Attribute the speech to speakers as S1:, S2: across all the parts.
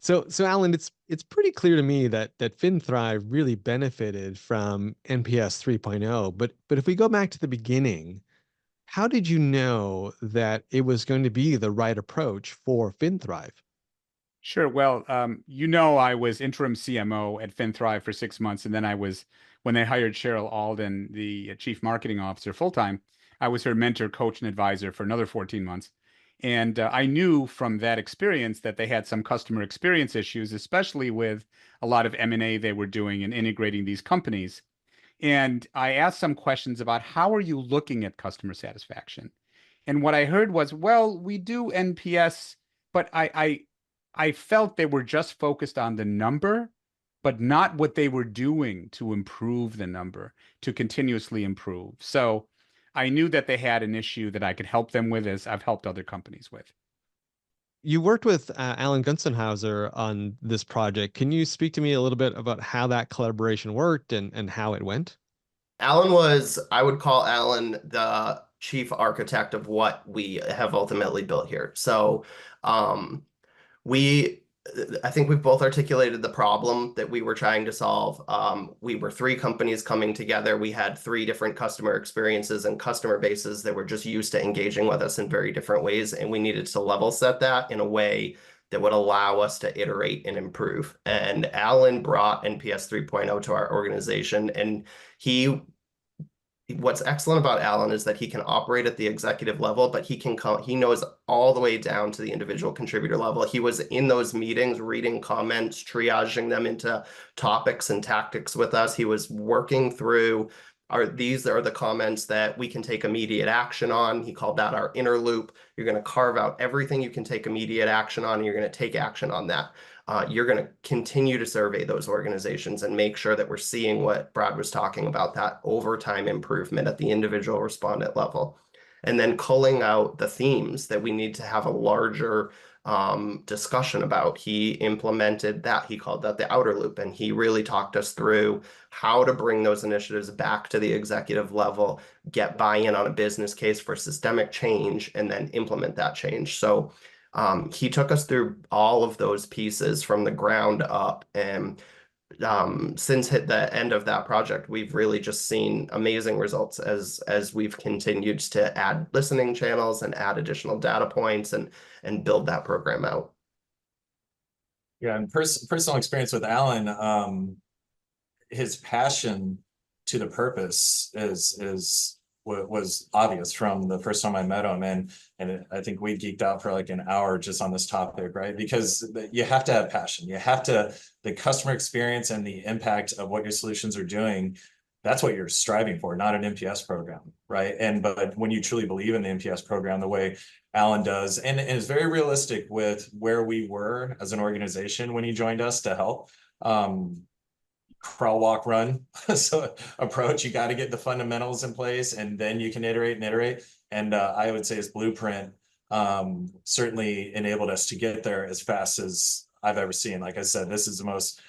S1: So Alan, it's pretty clear to me that FinThrive really benefited from NPS 3.0. But if we go back to the beginning, how did you know that it was going to be the right approach for FinThrive?
S2: Sure. Well, I was interim CMO at FinThrive for 6 months, and then when they hired Cheryl Alden, the chief marketing officer, full time, I was her mentor, coach, and advisor for another 14 months. And I knew from that experience that they had some customer experience issues, especially with a lot of M&A they were doing and integrating these companies. And I asked some questions about how are you looking at customer satisfaction? And what I heard was, well, we do NPS, but I felt they were just focused on the number, but not what they were doing to improve the number, to continuously improve. So I knew that they had an issue that I could help them with, as I've helped other companies with.
S1: You worked with Alan Gonsenhauser on this project. Can you speak to me a little bit about how that collaboration worked and how it went?
S3: Alan was, I would call Alan the chief architect of what we have ultimately built here. So, we, I think we've both articulated the problem that we were trying to solve. We were three companies coming together. We had three different customer experiences and customer bases that were just used to engaging with us in very different ways. And we needed to level set that in a way that would allow us to iterate and improve. And Alan brought NPS 3.0 to our organization, and he what's excellent about Alan is that he can operate at the executive level, but he knows all the way down to the individual contributor level. He was in those meetings, reading comments, triaging them into topics and tactics with us. He was working through these are the comments that we can take immediate action on. He called that our inner loop. You're going to carve out everything you can take immediate action on, and you're going to take action on that. You're going to continue to survey those organizations and make sure that we're seeing what Brad was talking about, that overtime improvement at the individual respondent level. And then culling out the themes that we need to have a larger discussion about. He implemented that. He called that the outer loop, and he really talked us through how to bring those initiatives back to the executive level, get buy-in on a business case for systemic change, and then implement that change. So he took us through all of those pieces from the ground up, and since hit the end of that project, we've really just seen amazing results as we've continued to add listening channels and add additional data points and build that program out.
S4: Yeah, and personal experience with Alan, his passion to the purpose was obvious from the first time I met him, and I think we geeked out for like an hour just on this topic, right? Because you have to have passion. The customer experience and the impact of what your solutions are doing, that's what you're striving for, not an NPS program, right? But when you truly believe in the NPS program the way Alan does, and is very realistic with where we were as an organization when he joined us to help, crawl, walk, run so approach. You got to get the fundamentals in place, and then you can iterate and iterate. And I would say his blueprint certainly enabled us to get there as fast as I've ever seen. Like I said, this is the most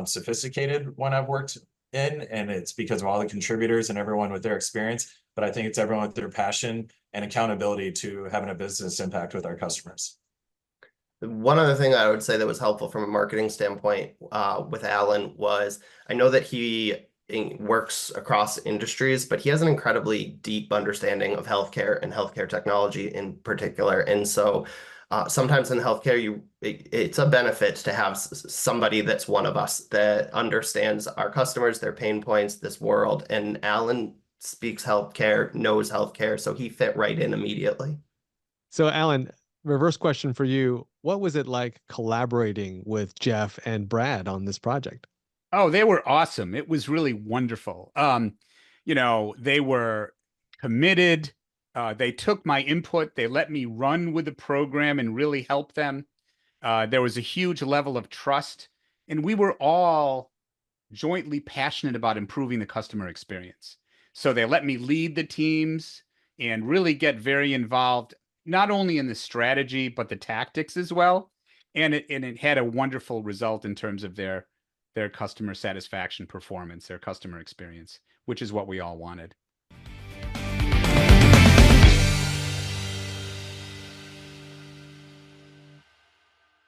S4: sophisticated one I've worked in, and it's because of all the contributors and everyone with their experience. But I think it's everyone with their passion and accountability to having a business impact with our customers.
S3: One other thing I would say that was helpful from a marketing standpoint with Alan was, I know that he works across industries, but he has an incredibly deep understanding of healthcare and healthcare technology in particular. And so sometimes in healthcare, it's a benefit to have somebody that's one of us that understands our customers, their pain points, this world. And Alan speaks healthcare, knows healthcare, so he fit right in immediately.
S1: So Alan, reverse question for you. What was it like collaborating with Jeff and Brad on this project?
S2: Oh, they were awesome. It was really wonderful. They were committed. They took my input. They let me run with the program and really help them. There was a huge level of trust, and we were all jointly passionate about improving the customer experience. So they let me lead the teams and really get very involved, not only in the strategy, but the tactics as well. And it had a wonderful result in terms of their customer satisfaction performance, their customer experience, which is what we all wanted.